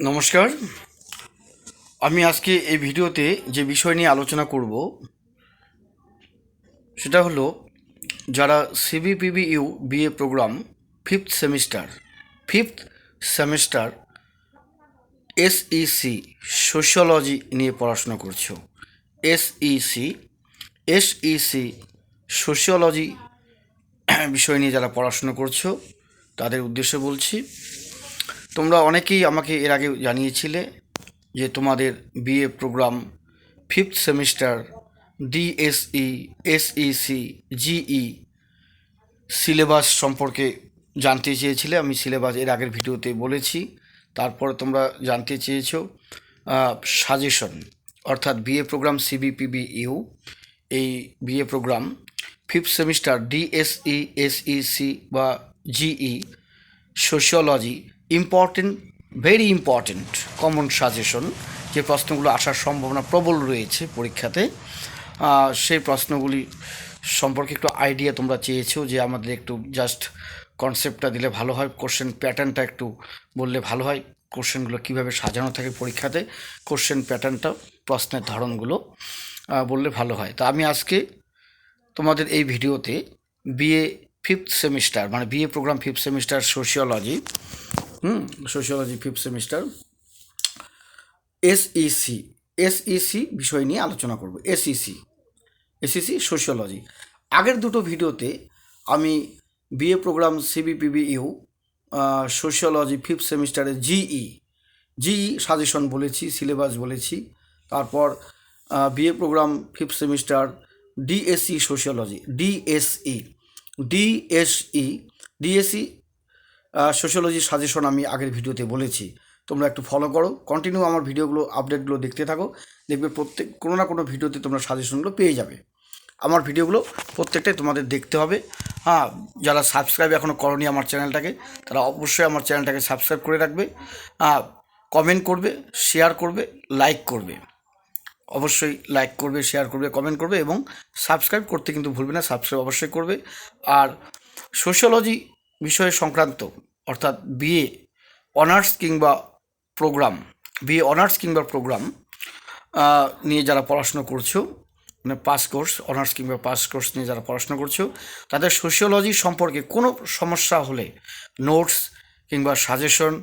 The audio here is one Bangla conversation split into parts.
নমস্কার। আমি আজকে এই ভিডিওতে যে বিষয় নিয়ে আলোচনা করব সেটা হলো যারা CBPBU B.A program fifth semester SEC sociology নিয়ে পড়াশোনা করছো। SEC সোশিওলজি বিষয় নিয়ে যারা পড়াশোনা করছো তাদের উদ্দেশ্যে বলছি। তোমরা অনেকেই আমাকে এর আগে জানিয়েছিলে যে তোমাদের BA programme fifth semester DSE SEC GE syllabus সম্পর্কে জানতে চেয়েছিলে। আমি সিলেবাস এর আগের ভিডিওতে বলেছি। তারপরে তোমরা জানতে চেয়েছো সাজেশন, অর্থাৎ BA প্রোগ্রাম CBPBU এই BA programme fifth semester DSE SEC বা GE sociology very important common suggestion, যে প্রশ্নগুলো আসার সম্ভাবনা প্রবল রয়েছে পরীক্ষাতে, সেই প্রশ্নগুলি সম্পর্কে একটু আইডিয়া তোমরা চেয়েছো যে আমাদের একটু জাস্ট কনসেপ্টটা দিলে ভালো হয়, কোশ্চেন প্যাটার্নটা একটু বললে ভালো হয়, কোশ্চেনগুলো কীভাবে সাজানো থাকে পরীক্ষাতে, কোশ্চেন প্যাটার্নটা প্রশ্নের ধরনগুলো বললে ভালো হয়। তা আমি আজকে তোমাদের এই ভিডিওতে BA ফিফথ সেমিস্টার মানে BA programme fifth semester sociology fifth semester SEC বিষয় নিয়ে আলোচনা করব। SEC sociology. আগের দুটো ভিডিওতে আমি BA program CBPBU sociology fifth সেমিস্টারে GE সাজেশন বলেছি, সিলেবাস বলেছি। তারপর BA programme fifth semester DSE sociology DSE sociology suggestion আমি আগের ভিডিওতে বলেছি। তোমরা একটু ফলো করো, কন্টিনিউ আমার ভিডিওগুলো আপডেটগুলো দেখতে থাকো, দেখবে প্রত্যেক কোনো না কোনো ভিডিওতে তোমরা সাজেশনগুলো পেয়ে যাবে। আমার ভিডিওগুলো প্রত্যেকটাই তোমাদের দেখতে হবে। যারা সাবস্ক্রাইব এখনও করনি আমার চ্যানেলটাকে, তারা অবশ্যই আমার চ্যানেলটাকে সাবস্ক্রাইব করে রাখবে, কমেন্ট করবে, শেয়ার করবে, লাইক করবে। অবশ্যই লাইক করবে, শেয়ার করবে, কমেন্ট করবে এবং সাবস্ক্রাইব করতে কিন্তু ভুলবে না, সাবস্ক্রাইব অবশ্যই করবে। আর সোশিওলজি বিষয় সংক্রান্ত অর্থাৎ BA অনার্স কিংবা প্রোগ্রাম নিয়ে যারা পড়াশোনা করছো, মানে পাস কোর্স, অনার্স কিংবা পাস কোর্স নিয়ে যারা পড়াশোনা করছো, তাদের সোশিওলজি সম্পর্কে কোনো সমস্যা হলে নোটস কিংবা সাজেশন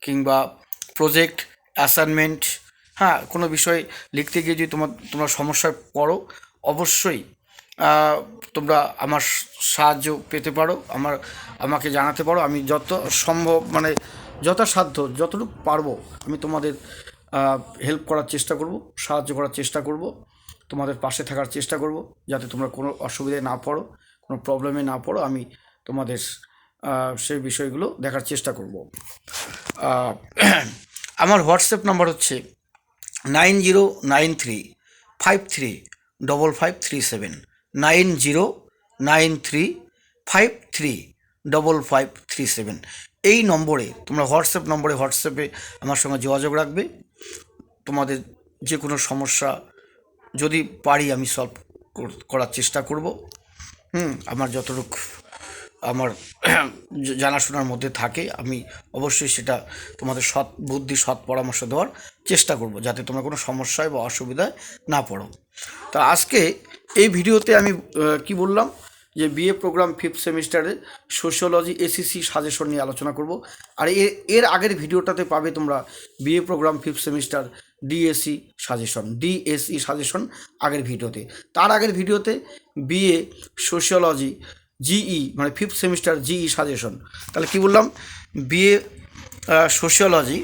কিংবা প্রজেক্ট অ্যাসাইনমেন্ট, কোনো বিষয় লিখতে গিয়ে যদি তোমরা সমস্যায় পড়ো, অবশ্যই তোমরা আমার সাহায্য পেতে পারো, আমাকে জানাতে পারো। আমি যত সম্ভব মানে যথাসাধ্য যতটুকু পারবো আমি তোমাদের হেল্প করার চেষ্টা করব, সাহায্য করার চেষ্টা করব, তোমাদের পাশে থাকার চেষ্টা করব, যাতে তোমরা কোনো অসুবিধায় না পড়ো, কোনো প্রবলেমে না পড়ো। আমি তোমাদের সেই বিষয়গুলো দেখার চেষ্টা করব। আমার হোয়াটসঅ্যাপ নাম্বার হচ্ছে 9093535537 9093535537। এই নম্বরে তোমরা হোয়াটসঅ্যাপে আমার সঙ্গে যোগাযোগ রাখবে। তোমাদের যে কোনো সমস্যা যদি পারি আমি সলভ করার চেষ্টা করব। আমার যতটুকু আমার জানাশোনার মধ্যে থাকে আমি অবশ্যই সেটা তোমাদের সৎ পরামর্শ দেওয়ার চেষ্টা করব, যাতে তোমরা কোনো সমস্যায় বা অসুবিধায় না পড়ো। তা আজকে এই ভিডিওতে আমি কি বললাম যে BA প্রোগ্রাম ফিফথ সেমিস্টারে সোশিওলজি SEC সাজেশন নিয়ে আলোচনা করব। আর এর আগের ভিডিওটাতে পাবে তোমরা BA programme fifth semester DSE suggestion আগের ভিডিওতে। তার আগের ভিডিওতে BA সোশিওলজি GE মানে ফিফথ সেমিস্টার GE সাজেশন। তাহলে কি বললাম, BA sociology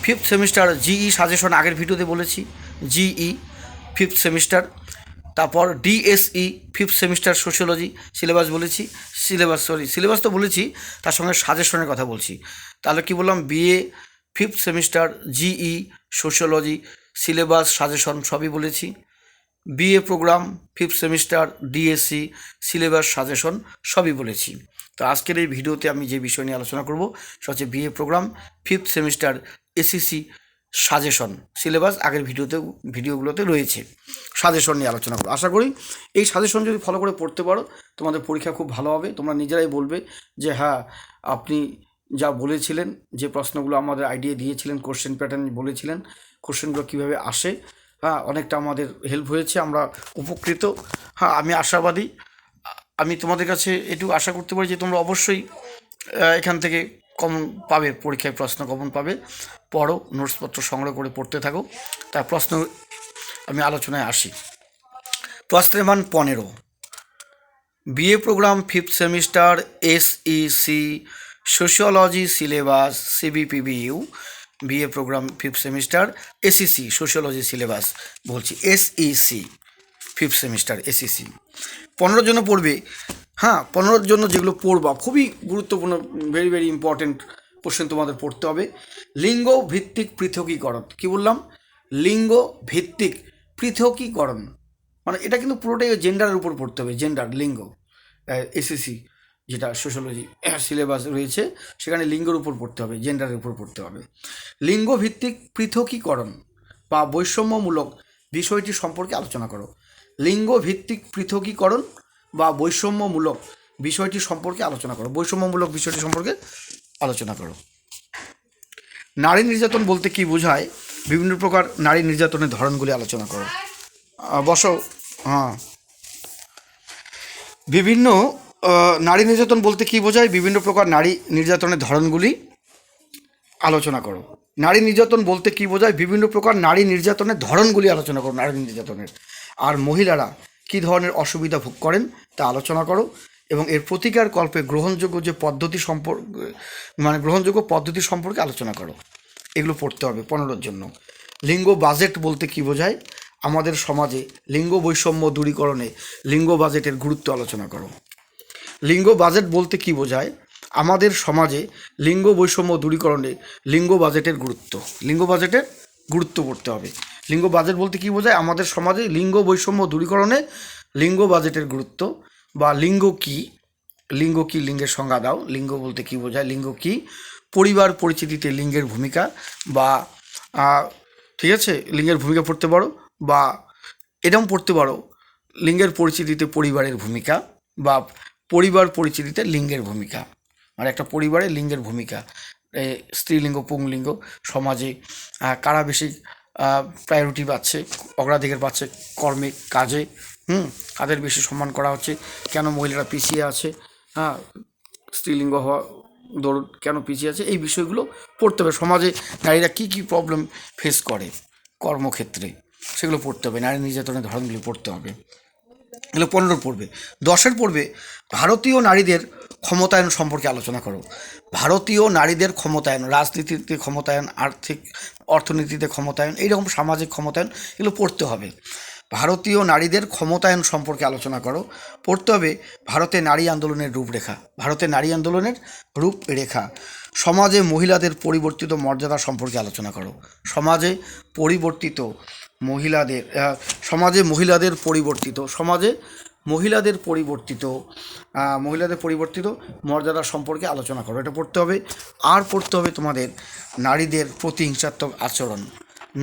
fifth semester GE suggestion আগের ভিডিওতে বলেছি, GE ফিফথ সেমিস্টার। তারপর DSE fifth semester sociology syllabus তো বলেছি, তার সঙ্গে সাজেশনের কথা বলছি। তাহলে কি বললাম, BA fifth semester GE sociology syllabus suggestion সবই বলেছি। BA programme fifth semester DSE syllabus suggestion সবই বলেছি। তো আজকের এই ভিডিওতে আমি যে বিষয় নিয়ে আলোচনা করব সেটা হচ্ছে BA programme fifth semester SEC suggestion syllabus আগের ভিডিওগুলোতে রয়েছে, সাজেশন নিয়ে আলোচনা করব। আশা করি এই সাজেশন যদি ফলো করে পড়তে পারো তোমাদের পরীক্ষা খুব ভালো হবে। তোমরা নিজেরাই বলবে যে হ্যাঁ আপনি যা বলেছিলেন, যে প্রশ্নগুলো আমাদের আইডিয়া দিয়েছিলেন, কোশ্চেন প্যাটার্ন বলেছিলেন, কোশ্চেনগুলো কীভাবে আসে, হ্যাঁ, অনেকটা আমাদের হেল্প হয়েছে, আমরা উপকৃত। হ্যাঁ, আমি আশাবাদী, আমি তোমাদের কাছে এটুকু আশা করতে পারি যে তোমরা অবশ্যই এখান থেকে কমন পাবে, পরীক্ষায় প্রশ্ন কমন পাবে। পড়ো, নোটসপত্র সংগ্রহ করে পড়তে থাকো। তার প্রশ্ন আমি আলোচনায় আসি। প্রশ্নের মান 15। BA programme 5th semester, SEC sociology syllabus, CBPBU BA programme 5th semester, SEC sociology syllabus বলছি, SEC 5th সেমিস্টার, SEC 15 জন্য পড়বে। হ্যাঁ, 15 জন্য যেগুলো পড়বা খুবই গুরুত্বপূর্ণ, ভেরি ভেরি ইম্পর্টেন্ট কোশ্চেন তোমাদের পড়তে হবে। লিঙ্গ ভিত্তিক পৃথকীকরণ, কি বললাম? লিঙ্গ ভিত্তিক পৃথকীকরণ, মানে এটা কিন্তু পুরোটাই জেন্ডারের উপর পড়তে হবে, জেন্ডার, লিঙ্গ। SEC যেটা সোশ্যোলজি সিলেবাস রয়েছে সেখানে লিঙ্গের উপর পড়তে হবে, জেন্ডারের উপর পড়তে হবে। লিঙ্গ ভিত্তিক পৃথকীকরণ বা বৈষম্যমূলক বিষয়টি সম্পর্কে আলোচনা করো। লিঙ্গ ভিত্তিক পৃথকীকরণ বা বৈষম্যমূলক বিষয়টি সম্পর্কে আলোচনা করো। বৈষম্যমূলক বিষয়টি সম্পর্কে আলোচনা করো। নারী নির্যাতন বলতে কি বোঝায়? বিভিন্ন প্রকার নারী নির্যাতনের ধরনগুলি আলোচনা করো। বসো। হ্যাঁ, বিভিন্ন নারী নির্যাতন বলতে কি বোঝায়? বিভিন্ন প্রকার নারী নির্যাতনের ধরনগুলি আলোচনা করো। নারী নির্যাতন বলতে কি বোঝায়? বিভিন্ন প্রকার নারী নির্যাতনের ধরনগুলি আলোচনা করো, নারী নির্যাতনের। আর মহিলারা কী ধরনের অসুবিধা ভোগ করেন তা আলোচনা করো, এবং এর প্রতিকার কল্পে গ্রহণযোগ্য যে পদ্ধতি গ্রহণযোগ্য পদ্ধতি সম্পর্কে আলোচনা করো। এগুলো পড়তে হবে 15 জন্য। লিঙ্গ বাজেট বলতে কি বোঝায়? আমাদের সমাজে লিঙ্গ বৈষম্য দূরীকরণে লিঙ্গ বাজেটের গুরুত্ব আলোচনা করো। লিঙ্গ বাজেট বলতে কি বোঝায়? আমাদের সমাজে লিঙ্গ বৈষম্য দূরীকরণে লিঙ্গ বাজেটের গুরুত্ব, লিঙ্গ বাজেটের গুরুত্ব পড়তে হবে। লিঙ্গ বাজেট বলতে কি বোঝায়? আমাদের সমাজে লিঙ্গ বৈষম্য দূরীকরণে লিঙ্গ বাজেটের গুরুত্ব, বা লিঙ্গ কি, লিঙ্গ কি, লিঙ্গের সংজ্ঞা দাও। লিঙ্গ বলতে কি বোঝায়? লিঙ্গ কি? পরিবার পরিচিতিতে লিঙ্গের ভূমিকা, বা ঠিক আছে, লিঙ্গের ভূমিকা পড়তে পারো, বা এরকম পড়তে পারো, লিঙ্গের পরিচিতিতে পরিবারের ভূমিকা, বা পরিবার পরিচিতিতে লিঙ্গের ভূমিকা, মানে একটা পরিবারে লিঙ্গের ভূমিকা। স্ত্রীলিঙ্গ পুংলিঙ্গ সমাজে কারা বেশি প্রায়োরিটি পাচ্ছে, অগ্রাধিকার পাচ্ছে কর্মে, কাজে, কাদের বেশি সম্মান করা হচ্ছে, কেন মহিলারা পিছিয়ে আছে, হ্যাঁ, স্ত্রীলিঙ্গ হওয়া দরুন কেন পিছিয়ে আছে, এই বিষয়গুলো পড়তে হবে। সমাজে নারীরা কী কী প্রবলেম ফেস করে কর্মক্ষেত্রে, সেগুলো পড়তে হবে। নারী নির্যাতনের ধরনগুলি পড়তে হবে। এগুলো 15 পড়বে। 10 পড়বে ভারতীয় নারীদের ক্ষমতায়ন সম্পর্কে আলোচনা করো। ভারতীয় নারীদের ক্ষমতায়ন, রাজনীতিতে ক্ষমতায়ন, অর্থনীতিতে ক্ষমতায়ন, এইরকম সামাজিক ক্ষমতায়ন, এগুলো পড়তে হবে। ভারতীয় নারীদের ক্ষমতায়ন সম্পর্কে আলোচনা করো। পড়তে হবে ভারতে নারী আন্দোলনের রূপরেখা, ভারতের নারী আন্দোলনের রূপরেখা। সমাজে মহিলাদের পরিবর্তিত মর্যাদা সম্পর্কে আলোচনা করো। সমাজে পরিবর্তিত মহিলাদের, সমাজে মহিলাদের পরিবর্তিত, সমাজে মহিলাদের পরিবর্তিত, মহিলাদের পরিবর্তিত মর্যাদা সম্পর্কে আলোচনা করো। এটা পড়তে হবে। আর পড়তে হবে তোমাদের নারীদের প্রতি হিংসাত্মক আচরণ,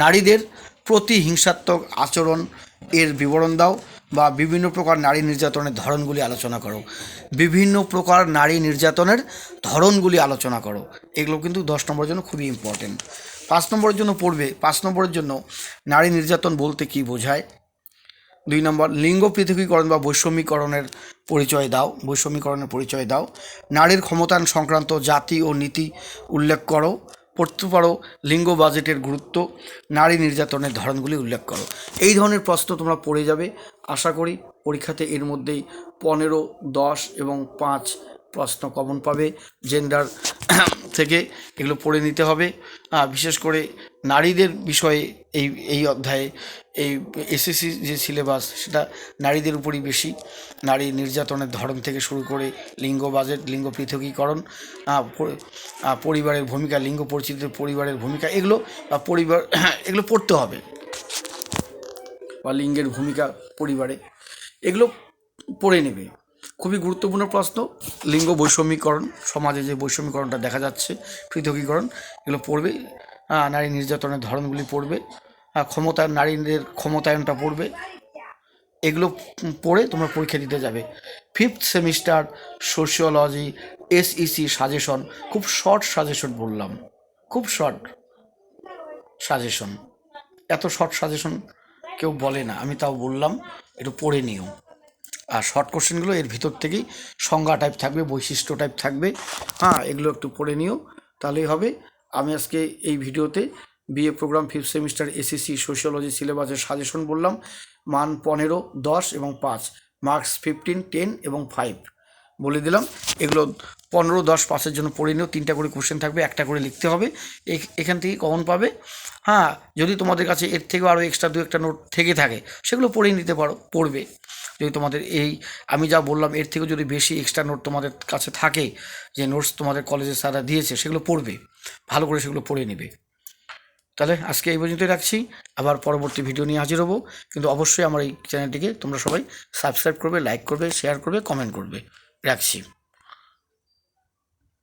নারীদের প্রতি হিংসাত্মক আচরণ এর বিবরণ দাও, বা বিভিন্ন প্রকার নারী নির্যাতনের ধরনগুলি আলোচনা করো। বিভিন্ন প্রকার নারী নির্যাতনের ধরনগুলি আলোচনা করো। এগুলো কিন্তু 10 নম্বরের জন্য খুবই ইম্পর্টেন্ট। 5 নম্বরের জন্য পড়বে, 5 নম্বরের জন্য নারী নির্যাতন বলতে কি বোঝায়। 2 নম্বর, লিঙ্গ পৃথকীকরণ বা বৈষম্যীকরণের পরিচয় দাও, বৈষম্যীকরণের পরিচয় দাও। নারীর ক্ষমতায়ন সংক্রান্ত জাতি ও নীতি উল্লেখ করো। পড়তে পারো লিঙ্গ বাজেটের গুরুত্ব, নারী নির্যাতনের ধরনগুলি উল্লেখ করো। এই ধরনের প্রশ্ন তোমরা পড়ে যাবে। আশা করি পরীক্ষাতে এর মধ্যেই 15, 10 এবং 5 প্রশ্ন কমন পাবে জেন্ডার থেকে। এগুলো পড়ে নিতে হবে। বিশেষ করে নারীদের বিষয়ে এই এই অধ্যায়ে এই SSC যে সিলেবাস, সেটা নারীদের উপরই বেশি। নারী নির্যাতনের ধরন থেকে শুরু করে লিঙ্গ বাজেট, লিঙ্গ পৃথকীকরণ, পরিবারের ভূমিকা, লিঙ্গ পরিচিত পরিবারের ভূমিকা, এগুলো পরিবার এগুলো পড়তে হবে, বা লিঙ্গের ভূমিকা পরিবারে, এগুলো পড়ে নেবে। খুবই গুরুত্বপূর্ণ প্রশ্ন। লিঙ্গ বৈষম্যীকরণ, সমাজে যে বৈষম্যীকরণটা দেখা যাচ্ছে, পৃথকীকরণ, এগুলো পড়বে। নারী নির্যাতনের ধরনগুলি পড়বে। ক্ষমতায়ন, নারীদের ক্ষমতায়নটা পড়বে। এগুলো পড়ে তোমরা পরীক্ষা দিতে যাবে। 5th semester sociology SEC suggestion, খুব শর্ট সাজেশন বললাম, খুব শর্ট সাজেশন, এত শর্ট সাজেশন কেউ বলে না, আমি তাও বললাম একটু পড়ে নিও। আর শর্ট কোশ্চেনগুলো এর ভিতর থেকেই সংজ্ঞা টাইপ থাকবে, বৈশিষ্ট্য টাইপ থাকবে, হ্যাঁ এগুলো একটু পড়ে নিও, তাহলেই হবে। আমি আজকে এই ভিডিওতে BA programme 5th semester SEC sociology সিলেবাসের সাজেশন বললাম, মান 15, 10 এবং 5, মার্কস 15, 10 এবং 5 বলে দিলাম। এগুলো 15, 10, 5-এর জন্য পড়ে নিও, 3টা করে কোশ্চেন থাকবে, একটা করে লিখতে হবে, এখান থেকে কমন পাবে। হ্যাঁ, যদি তোমাদের কাছে এর থেকেও আরও এক্সট্রা 2-একটা নোট থেকে থাকে সেগুলো পড়ে নিতে পারো, পড়বে। যদি তোমাদের এই আমি যা বললাম এর থেকেও যদি বেশি এক্সট্রা নোট তোমাদের কাছে থাকে, যে নোটস তোমাদের কলেজে স্যাররা দিয়েছে, সেগুলো পড়বে, ভালো করে সেগুলো পড়ে নেবে। তাহলে আজকে এই পর্যন্তই রাখছি, আবার পরবর্তী ভিডিও নিয়ে হাজির হবো। কিন্তু অবশ্যই আমার এই চ্যানেলটিকে তোমরা সবাই সাবস্ক্রাইব করবে, লাইক করবে, শেয়ার করবে, কমেন্ট করবে। রাখছি।